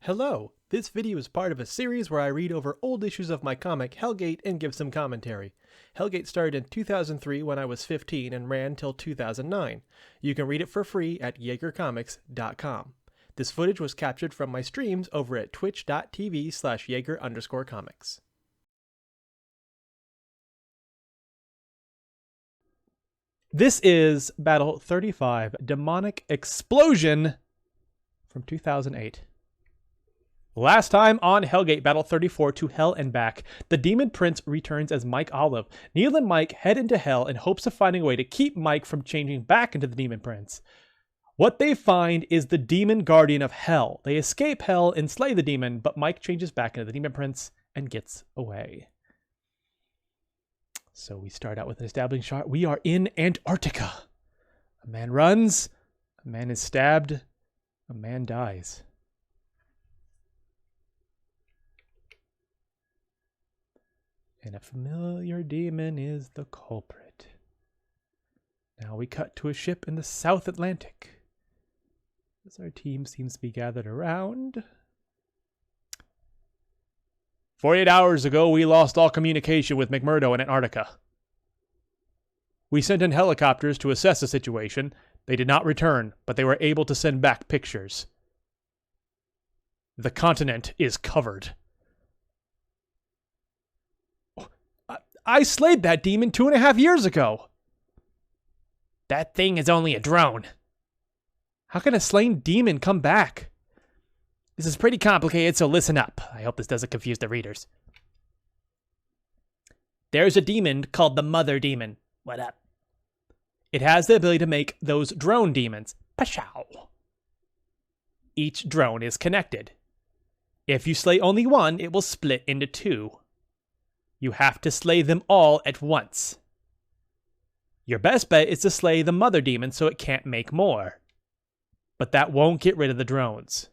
Hello! This video is part of a series where I read over old issues of my comic Hellgate and give some commentary. Hellgate started in 2003 when I was 15 and ran till 2009. You can read it for free at jagercomics.com. This footage was captured from my streams over at twitch.tv/Jager_comics. This is Battle 35, Demonic Explosion from 2008. Last time on Hellgate Battle 34 to Hell and Back, the Demon Prince returns as Mike Olive. Neil and Mike head into Hell in hopes of finding a way to keep Mike from changing back into the Demon Prince. What they find is the Demon Guardian of Hell. They escape Hell and slay the demon, but Mike changes back into the Demon Prince and gets away. So we start out with an establishing shot. We are in Antarctica. A man runs, a man is stabbed, a man dies. And a familiar demon is the culprit. Now we cut to a ship in the South Atlantic, as our team seems to be gathered around. 48 hours ago, we lost all communication with McMurdo in Antarctica. We sent in helicopters to assess the situation. They did not return, but they were able to send back pictures. The continent is covered. I slayed that demon 2.5 years ago. That thing is only a drone. How can a slain demon come back? This is pretty complicated, so listen up. I hope this doesn't confuse the readers. There's a demon called the Mother Demon. What up? It has the ability to make those drone demons. Pashow. Each drone is connected. If you slay only one, it will split into two. You have to slay them all at once. Your best bet is to slay the Mother Demon so it can't make more. But that won't get rid of the drones.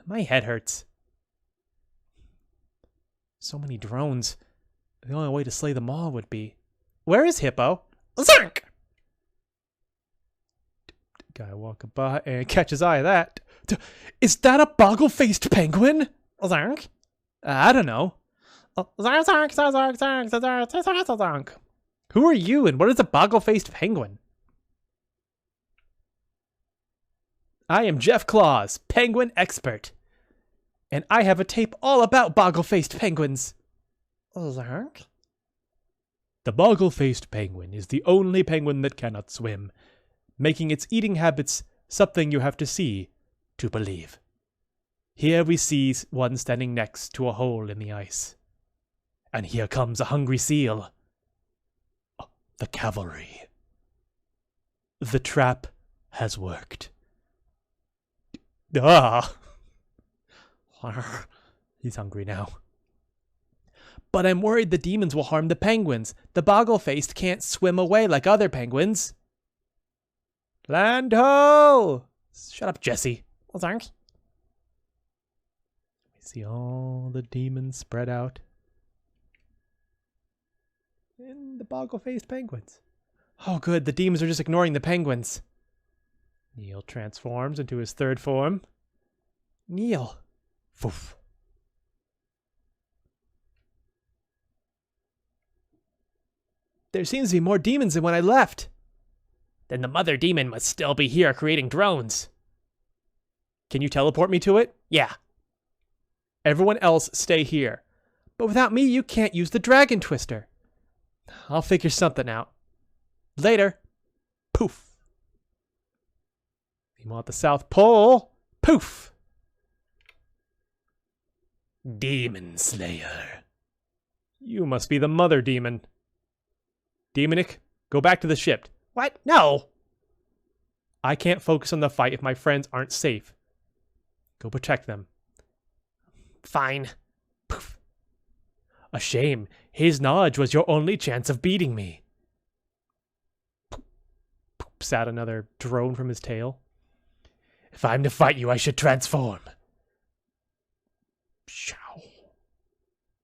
My head hurts. So many drones. The only way to slay them all would be... Where is Hippo? Zerk! Guy walking by and catch his eye of that. Is that a boggle-faced penguin? Zerk? I don't know. Who are you and what is a boggle-faced penguin? I am Jeff Claus, penguin expert. And I have a tape all about boggle-faced penguins. The boggle-faced penguin is the only penguin that cannot swim, making its eating habits something you have to see to believe. Here we see one standing next to a hole in the ice. And here comes a hungry seal. The cavalry. The trap has worked. Ah! He's hungry now. But I'm worried the demons will harm the penguins. The boggle-faced can't swim away like other penguins. Land ho! Shut up, Jesse. Well, thanks. We see all the demons spread out. And the boggle-faced penguins. Oh good, the demons are just ignoring the penguins. Neil transforms into his third form. Neil. Foof. There seems to be more demons than when I left. Then the Mother Demon must still be here creating drones. Can you teleport me to it? Yeah. Everyone else stay here. But without me, you can't use the Dragon Twister. I'll figure something out. Later. Poof. Meanwhile at the South Pole. Poof. Demon Slayer. You must be the Mother Demon. Demonic, go back to the ship. What? No. I can't focus on the fight if my friends aren't safe. Go protect them. Fine. Poof. A shame. His knowledge was your only chance of beating me. Poops out another drone from his tail. If I'm to fight you, I should transform. Pshaw.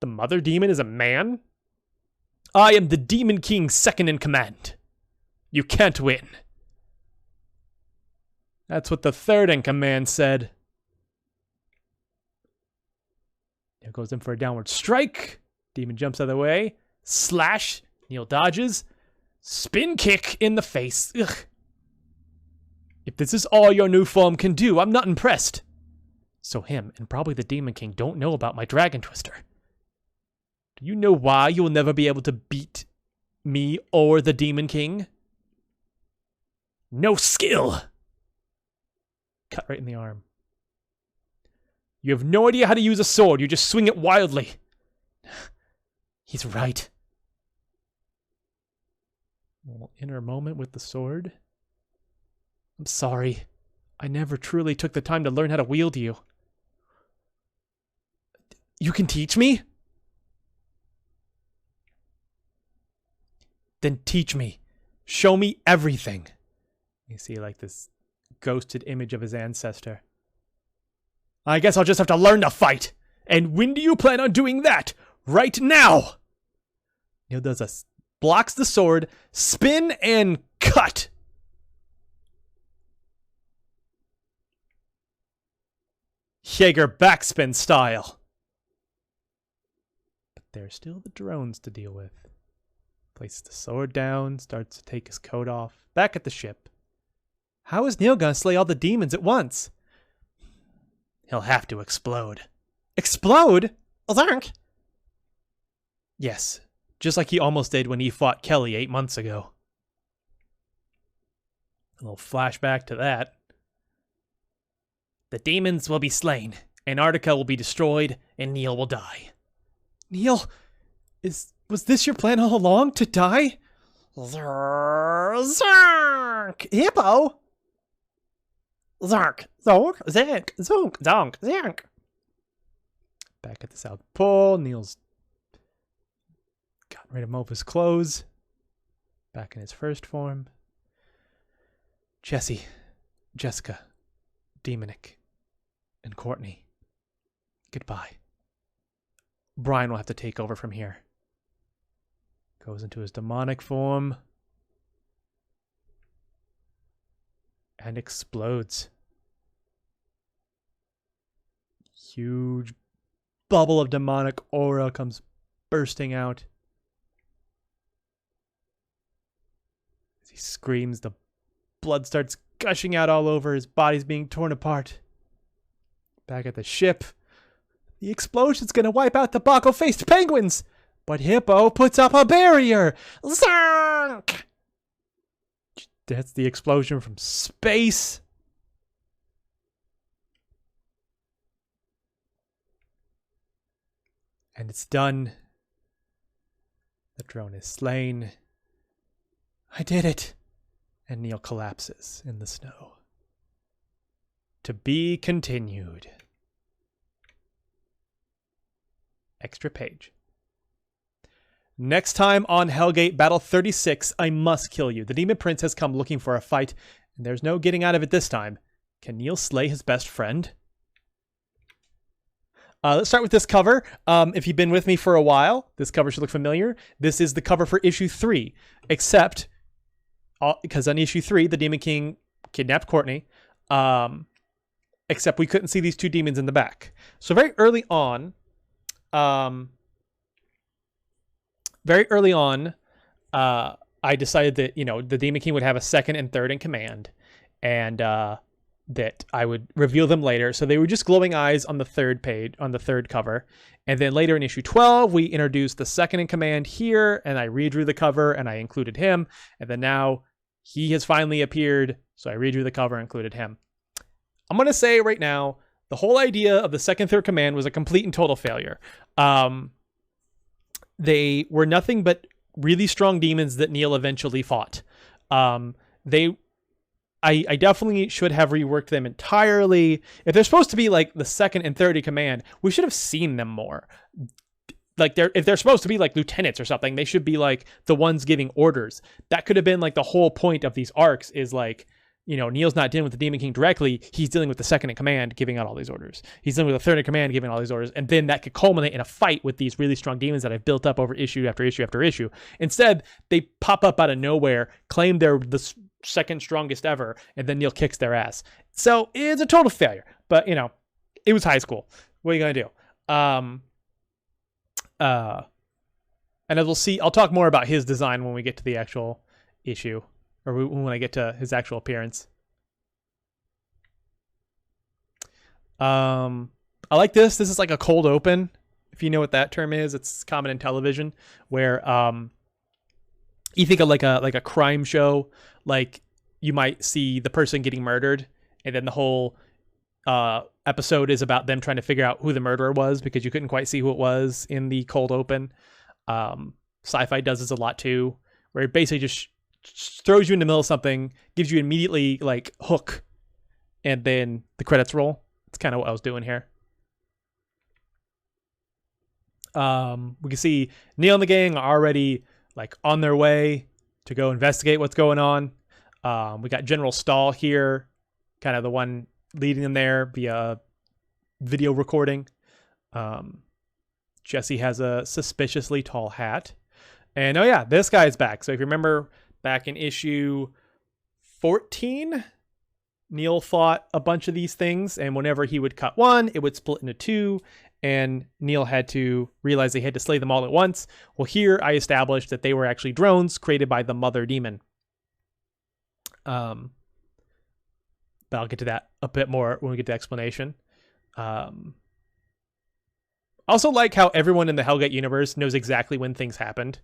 The Mother Demon is a man? I am the Demon King's second in command. You can't win. That's what the third in command said. goes in for a downward strike. Demon jumps out of the way. Slash. Neil dodges. Spin kick in the face. Ugh. If this is all your new form can do, I'm not impressed. So him and probably the Demon King don't know about my Dragon Twister. Do you know why you will never be able to beat me or the Demon King? No skill. Cut right in the arm. You have no idea how to use a sword. You just swing it wildly. He's right. A little inner moment with the sword. I'm sorry. I never truly took the time to learn how to wield you. You can teach me? Then teach me. Show me everything. You see like this ghosted image of his ancestor. I guess I'll just have to learn to fight. And when do you plan on doing that? Right now! Neil does a blocks the sword, spin, and cut. Jager Backspin style. But there's still the drones to deal with. Places the sword down, starts to take his coat off. Back at the ship. How is Neil gonna slay all the demons at once? He'll have to explode. Explode? Zark? Yes, just like he almost did when he fought Kelly 8 months ago. A little flashback to that. The demons will be slain, Antarctica will be destroyed, and Neil will die. Neil, was this your plan all along, to die? Zark! Hippo! Zark! Zonk! Zank! Zonk! Zonk! Zank! Back at the South Pole, Neil's gotten rid of most of his clothes. Back in his first form. Jesse, Jessica, Demonic, and Courtney. Goodbye. Brian will have to take over from here. Goes into his demonic form. And explodes. Huge bubble of demonic aura comes bursting out. As he screams, the blood starts gushing out all over. His body's being torn apart. Back at the ship. The explosion's gonna wipe out the Boggle-faced penguins! But Hippo puts up a barrier! Zonk! That's the explosion from space. And it's done. The drone is slain. I did it. And Neil collapses in the snow. To be continued. Extra page. Next time on Hellgate Battle 36, I must kill you. The Demon Prince has come looking for a fight, and there's no getting out of it this time. Can Neil slay his best friend? Let's start with this cover. If you've been with me for a while, this cover should look familiar. This is the cover for issue 3, except because on issue 3, the Demon King kidnapped Courtney, except we couldn't see these two demons in the back. So very early on, I decided that, the Demon King would have a second and third in command, and that I would reveal them later. So they were just glowing eyes on the third page, on the third cover. And then later in issue 12, we introduced the second in command here, and I redrew the cover and I included him. And then now he has finally appeared, so I redrew the cover and included him. I'm going to say right now, the whole idea of the second, third command was a complete and total failure. They were nothing but really strong demons that Neil eventually fought. I definitely should have reworked them entirely. If they're supposed to be like the second and third in command, we should have seen them more. Like if they're supposed to be like lieutenants or something, they should be like the ones giving orders. That could have been like the whole point of these arcs is like, Neil's not dealing with the Demon King directly. He's dealing with the second in command, giving out all these orders. He's dealing with the third in command, giving all these orders. And then that could culminate in a fight with these really strong demons that I've built up over issue after issue after issue. Instead, they pop up out of nowhere, claim they're the second strongest ever, and then Neil kicks their ass. So it's a total failure. But, it was high school. What are you going to do? And as we'll see, I'll talk more about his design when we get to the actual issue, or when I get to his actual appearance. I like this. This is like a cold open. If you know what that term is, it's common in television, where you think of like a crime show, like you might see the person getting murdered, and then the whole episode is about them trying to figure out who the murderer was because you couldn't quite see who it was in the cold open. Sci-fi does this a lot too, where it basically just throws you in the middle of something, gives you immediately like hook, and then the credits roll. It's kind of what I was doing here. We can see Neil and the gang are already like on their way to go investigate what's going on. We got General Stahl here, kind of the one leading them there via video recording. Jesse has a suspiciously tall hat. And oh yeah, this guy's back. So if you remember back in issue 14, Neil fought a bunch of these things, and whenever he would cut one, it would split into two, and Neil had to realize they had to slay them all at once. Well, here I established that they were actually drones created by the Mother Demon. But I'll get to that a bit more when we get to explanation. Also like how everyone in the Hellgate universe knows exactly when things happened.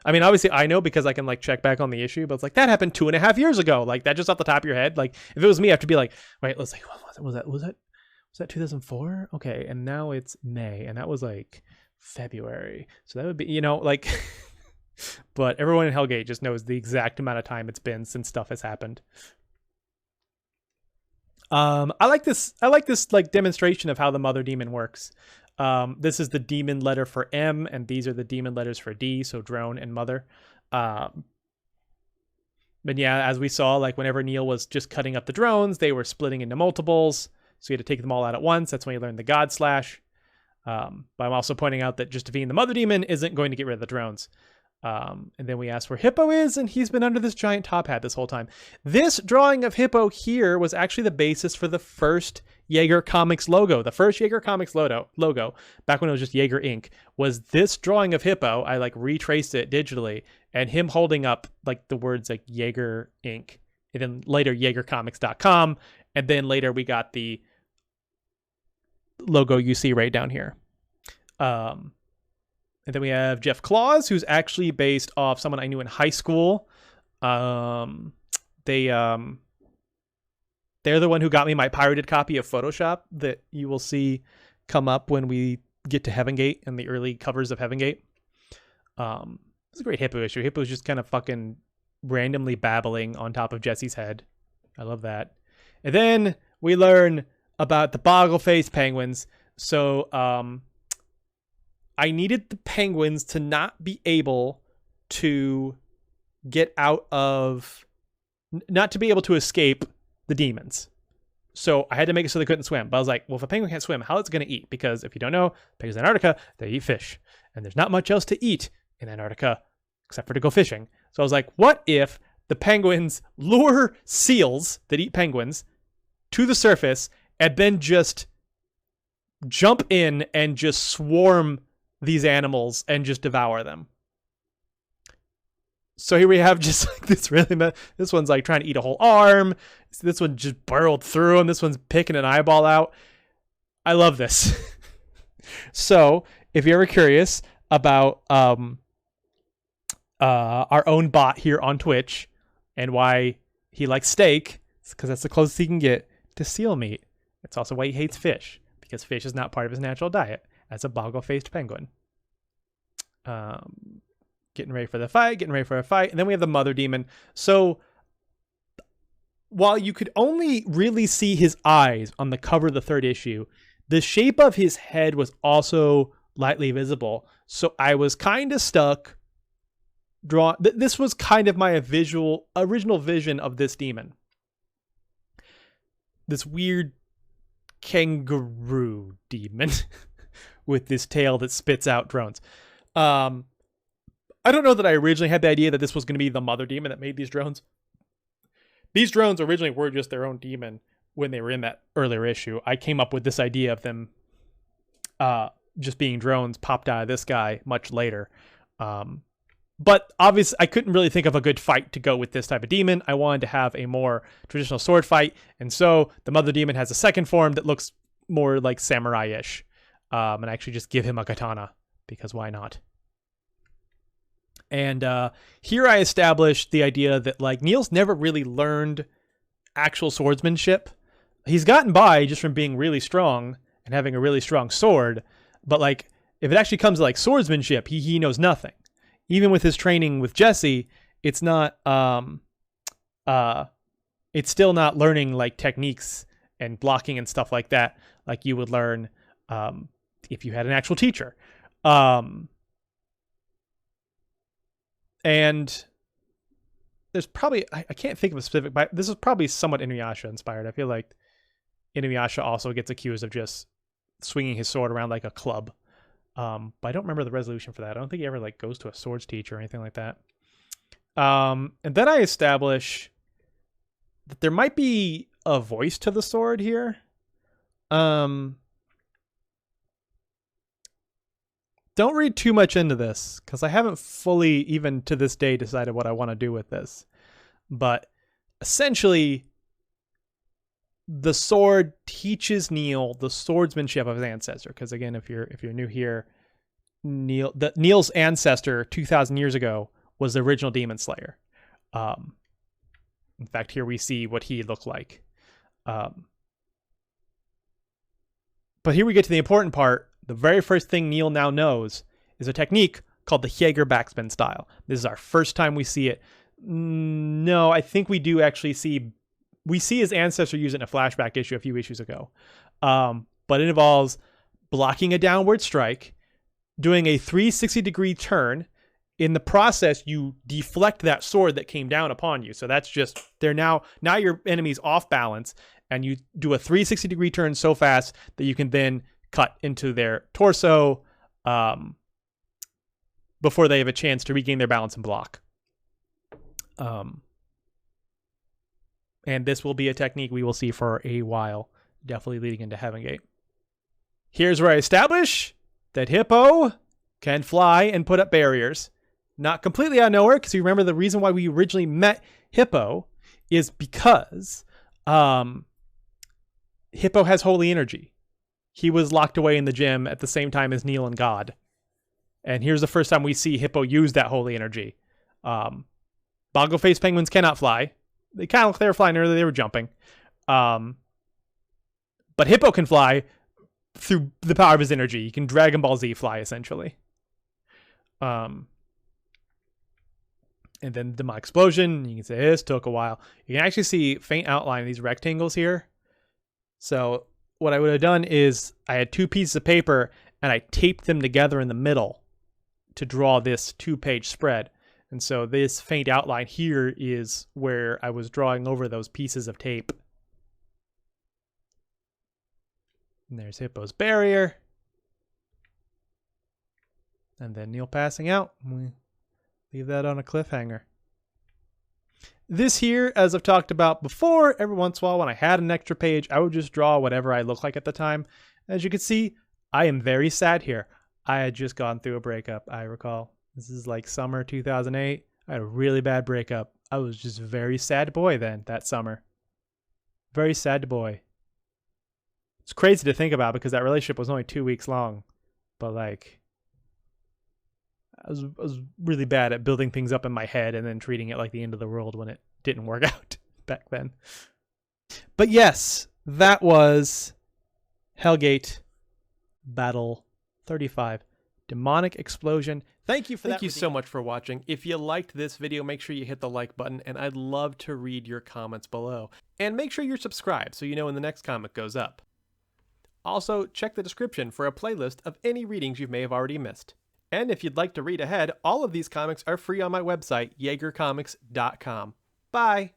I mean, obviously I know because I can like check back on the issue, but it's like that happened 2.5 years ago. Like that just off the top of your head. Like if it was me, I have to be like, wait, let's like, was that 2004? Okay, and now it's May, and that was like February. So that would be, you know, like, but everyone in Hellgate just knows the exact amount of time it's been since stuff has happened. I like this like demonstration of how the Mother Demon works. This is the demon letter for M, and these are the demon letters for D, so drone and mother. But yeah, as we saw, like whenever Neil was just cutting up the drones, they were splitting into multiples, so you had to take them all out at once. That's when you learn the God Slash. But I'm also pointing out that just defeating the Mother Demon isn't going to get rid of the drones. And then we asked where Hippo is, and he's been under this giant top hat this whole time. This drawing of Hippo here was actually the basis for the first Jager Comics logo. The first Jager Comics logo, back when it was just Jager Inc., was this drawing of Hippo. I like retraced it digitally, and him holding up like the words like Jager Inc., and then later JagerComics.com, and then later we got the logo you see right down here. And then we have Jeff Claus, who's actually based off someone I knew in high school. They're the one who got me my pirated copy of Photoshop that you will see come up when we get to Heaven Gate and the early covers of Heaven Gate. It's a great Hippo issue. Hippo's just kind of fucking randomly babbling on top of Jesse's head. I love that. And then we learn about the Boggle-faced penguins. So, I needed the penguins to not be able to get out of, not to be able to escape the demons. So I had to make it so they couldn't swim. But I was like, well, if a penguin can't swim, how is it going to eat? Because if you don't know, penguins in Antarctica, they eat fish. And there's not much else to eat in Antarctica except for to go fishing. So I was like, what if the penguins lure seals that eat penguins to the surface and then just jump in and just swarm these animals and just devour them? So here we have just like this really, this one's like trying to eat a whole arm. This one just burrowed through him. This one's picking an eyeball out. I love this. So if you're ever curious about our own bot here on Twitch and why he likes steak, it's because that's the closest he can get to seal meat. It's also why he hates fish, because fish is not part of his natural diet as a boggle-faced penguin. Getting ready for a fight. And then we have the Mother Demon. So while you could only really see his eyes on the cover of the third issue, the shape of his head was also lightly visible. So I was kind of stuck. This was kind of my original vision of this demon. This weird kangaroo demon with this tail that spits out drones. I don't know that I originally had the idea that this was going to be the Mother Demon that made these drones. These drones originally were just their own demon when they were in that earlier issue. I came up with this idea of them just being drones popped out of this guy much later. But obviously, I couldn't really think of a good fight to go with this type of demon. I wanted to have a more traditional sword fight. And so the Mother Demon has a second form that looks more like samurai-ish. And I actually just give him a katana, because why not? And here I established the idea that like Neil's never really learned actual swordsmanship. He's gotten by just from being really strong and having a really strong sword. But like, if it actually comes to like swordsmanship, he knows nothing. Even with his training with Jesse, it's not, it's still not learning like techniques and blocking and stuff like that, like you would learn if you had an actual teacher. And there's probably, I can't think of a specific, but this is probably somewhat Inuyasha inspired. I feel like Inuyasha also gets accused of just swinging his sword around like a club. But I don't remember the resolution for that. I don't think he ever like goes to a swords teacher or anything like that. And then I establish that there might be a voice to the sword here. Don't read too much into this, because I haven't fully, even to this day, decided what I want to do with this. But essentially, the sword teaches Neil the swordsmanship of his ancestor. Because again, if you're new here, Neil's ancestor 2,000 years ago was the original Demon Slayer. In fact, here we see what he looked like. But here we get to the important part. The very first thing Neil now knows is a technique called the Jager Backspin style. This is our first time we see it. No, I think we do actually see... We see his ancestor use it in a flashback issue a few issues ago. But it involves blocking a downward strike, doing a 360-degree turn. In the process, you deflect that sword that came down upon you. So that's just... Now your enemy's off balance, and you do a 360-degree turn so fast that you can then cut into their torso before they have a chance to regain their balance and block. And this will be a technique we will see for a while, definitely leading into Heaven Gate. Here's where I establish that Hippo can fly and put up barriers. Not completely out of nowhere, because you remember the reason why we originally met Hippo is because Hippo has holy energy. He was locked away in the gym at the same time as Neil and God. And here's the first time we see Hippo use that holy energy. Boggle-faced penguins cannot fly. They kind of looked like they were flying earlier, they were jumping. But Hippo can fly through the power of his energy. He can Dragon Ball Z fly, essentially. And then the demonic explosion. You can say this took a while. You can actually see faint outline of these rectangles here. So what I would have done is I had two pieces of paper and I taped them together in the middle to draw this 2-page spread. And so this faint outline here is where I was drawing over those pieces of tape. And there's Hippo's barrier. And then Neil passing out. We leave that on a cliffhanger. This here, as I've talked about before, every once in a while when I had an extra page, I would just draw whatever I looked like at the time. As you can see, I am very sad here. I had just gone through a breakup, I recall. This is like summer 2008. I had a really bad breakup. I was just a very sad boy then, that summer. Very sad boy. It's crazy to think about because that relationship was only 2 weeks long. But like, I was really bad at building things up in my head and then treating it like the end of the world when it didn't work out back then. But yes, that was Hellgate Battle 35. Demonic Explosion. Thank you so much for watching. If you liked this video, make sure you hit the like button, and I'd love to read your comments below. And make sure you're subscribed so you know when the next comic goes up. Also, check the description for a playlist of any readings you may have already missed. And if you'd like to read ahead, all of these comics are free on my website, jagercomics.com. Bye!